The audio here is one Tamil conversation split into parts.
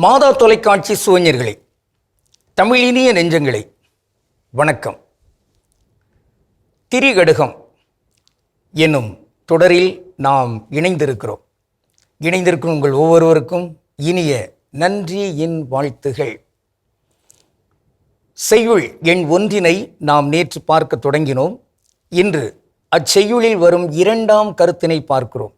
மாதா தொலைக்காட்சி சுவஞர்களே, தமிழினிய நெஞ்சங்களே, வணக்கம். திரிகடுகம் என்னும் தொடரில் நாம் இணைந்திருக்கிறோம். உங்கள் ஒவ்வொருவருக்கும் இனிய நன்றியின் வாழ்த்துகள். செய்யுள் எண் 1 நாம் நேற்று பார்க்க தொடங்கினோம். இன்று அச்செய்யுளில் வரும் 2ஆம் கருத்தினை பார்க்கிறோம்.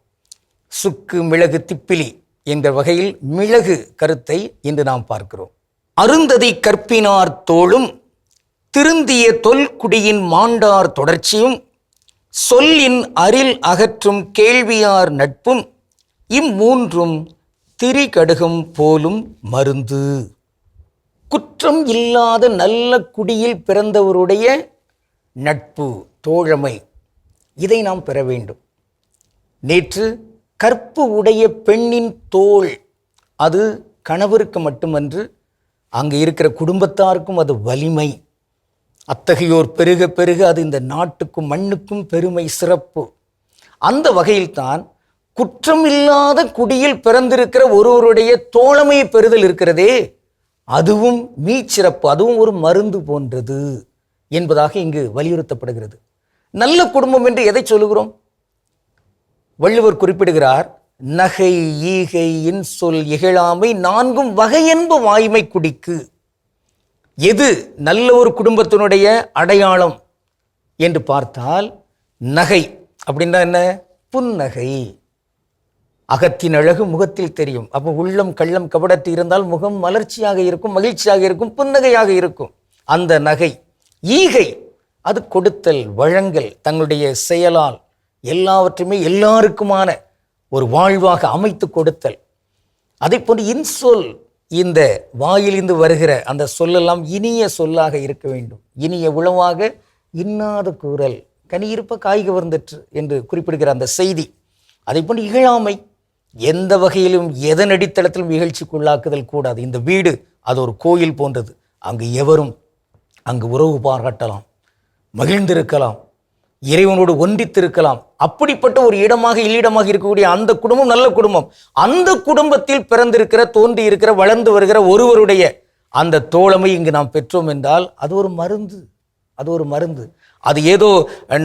சுக்கு மிளகு திப்பிலி என்ற வகையில் மிளகு கருத்தை இன்று நாம் பார்க்கிறோம். அருந்ததி கற்பினார் தோளும் திருந்திய தொல்குடியின் மாண்டார் தொடர்ச்சியும் சொல்லின் அரில் அகற்றும் கேள்வியார் நட்பும் இம்மூன்றும் திரிகடுகம் போலும் மருந்து. குற்றம் இல்லாத நல்ல குடியில் பிறந்தவருடைய நட்பு, தோழமை, இதை நாம் பெற வேண்டும். நேற்று கற்பு உடைய பெண்ணின் தோள், அது கணவருக்கு மட்டுமன்று, அங்கே இருக்கிற குடும்பத்தாருக்கும் அது வலிமை. அத்தகையோர் பெருக பெருக அது இந்த நாட்டுக்கும் மண்ணுக்கும் பெருமை, சிறப்பு. அந்த வகையில்தான் குற்றமில்லாத குடியில் பிறந்திருக்கிற ஒருவருடைய தோழமையை பெறுதல் இருக்கிறதே, அதுவும் மீச்சிறப்பு, அதுவும் ஒரு மருந்து போன்றது என்பதாக இங்கு வலியுறுத்தப்படுகிறது. நல்ல குடும்பம் என்று எதை சொல்லுகிறோம்? வள்ளுவர் குறிப்பிடுகிறார், நகை ஈகை இன்சொல் இகழாமை 4 வகையென்ப வாய்மை குடிக்கு. எது நல்ல ஒரு குடும்பத்தினுடைய அடையாளம் என்று பார்த்தால், நகை அப்படின்னா என்ன? புன்னகை. அகத்தின் அழகு முகத்தில் தெரியும். அப்போ உள்ளம் கள்ளம் கபடத்து இருந்தால் முகம் மலர்ச்சியாக இருக்கும், மகிழ்ச்சியாக இருக்கும், புன்னகையாக இருக்கும். அந்த நகை. ஈகை, அது கொடுத்தல், வழங்கல், தங்களுடைய செயலால் எல்லாவற்றையுமே எல்லாருக்குமான ஒரு வாழ்வாக அமைத்து கொடுத்தல். அதை போன்று இன்சொல், இந்த வாயிலிருந்து வருகிற அந்த சொல்லெல்லாம் இனிய சொல்லாக இருக்க வேண்டும். இனிய உளவாக இன்னாத கூறல், கனி இருப்ப காய் கவர்ந்தற்று என்று குறிப்பிடுகிற அந்த செய்தி. அதை போன்று இகழாமை, எந்த வகையிலும் எதன் அடித்தளத்திலும் இகழ்ச்சிக்குள்ளாக்குதல் கூடாது. இந்த வீடு அது ஒரு கோயில் போன்றது. அங்கு எவரும் அங்கு உறவு பாராட்டலாம், மகிழ்ந்திருக்கலாம், இறைவனோடு ஒன்றித்திருக்கலாம். அப்படிப்பட்ட ஒரு இடமாக இல்லிடமாக இருக்கக்கூடிய அந்த குடும்பம் நல்ல குடும்பம். அந்த குடும்பத்தில் பிறந்திருக்கிற, தோன்றி இருக்கிற, வளர்ந்து வருகிற ஒருவருடைய அந்த தோழமை இங்கு நாம் பெற்றோம் என்றால் அது ஒரு மருந்து. அது ஒரு மருந்து. அது ஏதோ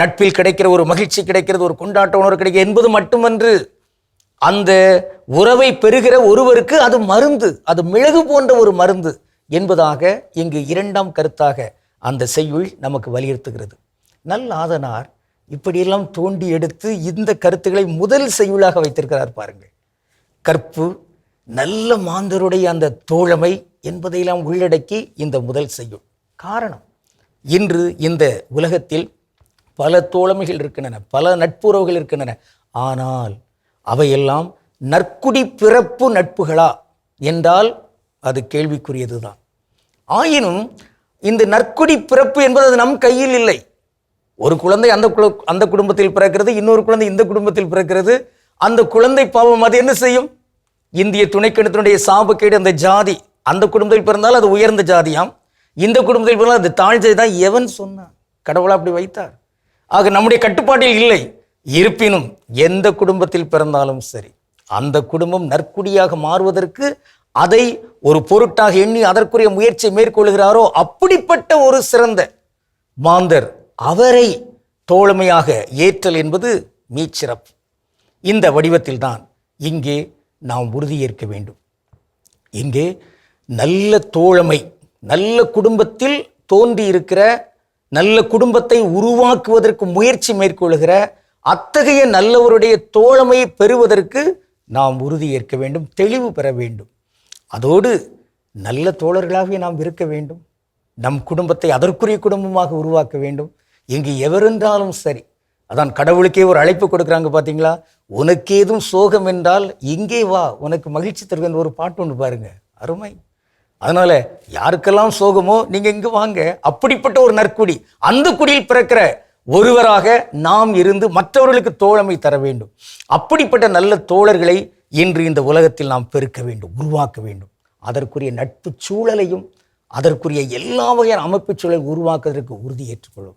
நட்பில் கிடைக்கிற ஒரு மகிழ்ச்சி கிடைக்கிறது, ஒரு கொண்டாட்ட உணர்வு கிடைக்கிறது என்பது மட்டுமன்று. அந்த உறவை பெறுகிற ஒருவருக்கு அது மருந்து, அது மிளகு போன்ற ஒரு மருந்து என்பதாக இங்கு 2ஆம் கருத்தாக அந்த செய்யுள் நமக்கு வலியுறுத்துகிறது. நல்ல ஆதனார் இப்படியெல்லாம் தோண்டி எடுத்து இந்த கருத்துக்களை முதல் செய்யுளாக வைத்திருக்கிறார் பாருங்கள். கற்பு, நல்ல மாந்தருடைய அந்த தோழமை என்பதையெல்லாம் உள்ளடக்கி இந்த முதல் செய்யுள். காரணம், இன்று இந்த உலகத்தில் பல தோழமைகள் இருக்கின்றன, பல நட்புறவுகள் இருக்கின்றன. ஆனால் அவையெல்லாம் நற்குடி பிறப்பு நட்புகளா என்றால் அது கேள்விக்குரியது தான். ஆயினும் இந்த நற்குடி பிறப்பு என்பது அது நம் கையில் இல்லை. ஒரு குழந்தை அந்த குடும்பத்தில் பிறக்கிறது, இன்னொரு குழந்தை இந்த குடும்பத்தில் பிறக்கிறது. அந்த குழந்தை பாவம் அது என்ன செய்யும்? இந்திய துணைக்கண்டத்தினுடைய சாபக்கேடு, அந்த ஜாதி அந்த குடும்பத்தில் பிறந்தால் அது உயர்ந்த ஜாதியாம், இந்த குடும்பத்தில் பிறந்தால் அது தாழ்ந்தது தான். எவன் சொன்னான்? கடவுளா அப்படி வைத்தார். ஆக நம்முடைய கட்டுப்பாட்டில் இல்லை. இருப்பினும் எந்த குடும்பத்தில் பிறந்தாலும் சரி, அந்த குடும்பம் நற்குடியாக மாறுவதற்கு அதை ஒரு பொருட்டாக எண்ணி அதற்குரிய முயற்சியை மேற்கொள்கிறாரோ அப்படிப்பட்ட ஒரு சிறந்த மாந்தர், அவரை தோழமையாக ஏற்றல் என்பது மீச்சிறப்பு. இந்த வடிவத்தில் தான் இங்கே நாம் உறுதியேற்க வேண்டும். இங்கே நல்ல தோழமை, நல்ல குடும்பத்தில் தோன்றி இருக்கிற, நல்ல குடும்பத்தை உருவாக்குவதற்கு முயற்சி மேற்கொள்கிற அத்தகைய நல்லவருடைய தோழமையை பெறுவதற்கு நாம் உறுதியேற்க வேண்டும், தெளிவு பெற வேண்டும். அதோடு நல்ல தோழர்களாகவே நாம் இருக்க வேண்டும். நம் குடும்பத்தை அதற்குரிய குடும்பமாக உருவாக்க வேண்டும். இங்கு எவரென்றாலும் சரி, அதான் கடவுளுக்கே ஒரு அழைப்பு கொடுக்குறாங்க பார்த்தீங்களா? உனக்கேதும் சோகம் என்றால் இங்கே வா, உனக்கு மகிழ்ச்சி தருவேன் ஒரு பாட்டு ஒன்று பாருங்க, அருமை. அதனால யாருக்கெல்லாம் சோகமோ நீங்க இங்கு வாங்க. அப்படிப்பட்ட ஒரு நற்குடி, அந்த குடியில் பிறக்கிற ஒருவராக நாம் இருந்து மற்றவர்களுக்கு தோழமை தர வேண்டும். அப்படிப்பட்ட நல்ல தோழர்களை இன்று இந்த உலகத்தில் நாம் பெருக்க வேண்டும், உருவாக்க வேண்டும். அதற்குரிய நட்பு சூழலையும் அதற்குரிய எல்லா வகையான அமைப்பு சூழலை உருவாக்குவதற்கு உறுதி ஏற்றுக்கொள்ளும்.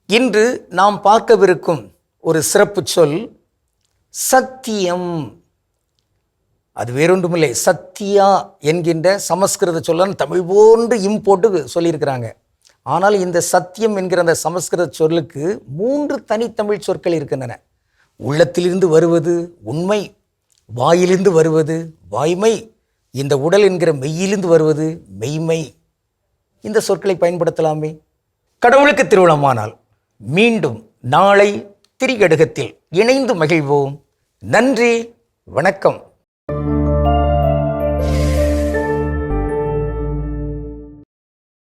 இன்று நாம் பார்க்கவிருக்கும் ஒரு சிறப்பு சொல் சத்தியம். அது வேறொன்றுமில்லை, சத்தியா என்கின்ற சமஸ்கிருத சொல்லன் தமிழ் போன்று போட்டு சொல்லியிருக்கிறாங்க. ஆனால் இந்த சத்தியம் என்கிற அந்த சமஸ்கிருத சொல்லுக்கு 3 தனித்தமிழ் சொற்கள் இருக்கின்றன. உள்ளத்திலிருந்து வருவது உண்மை, வாயிலிருந்து வருவது வாய்மை, இந்த உடல் என்கிற மெய்யிலிருந்து வருவது மெய்மை. இந்த சொற்களை பயன்படுத்தலாமே. கடவுளுக்கு திருவிழமானால் மீண்டும் நாளை திரிகடுகத்தில் இணைந்து மகிழ்வோம். நன்றி, வணக்கம்.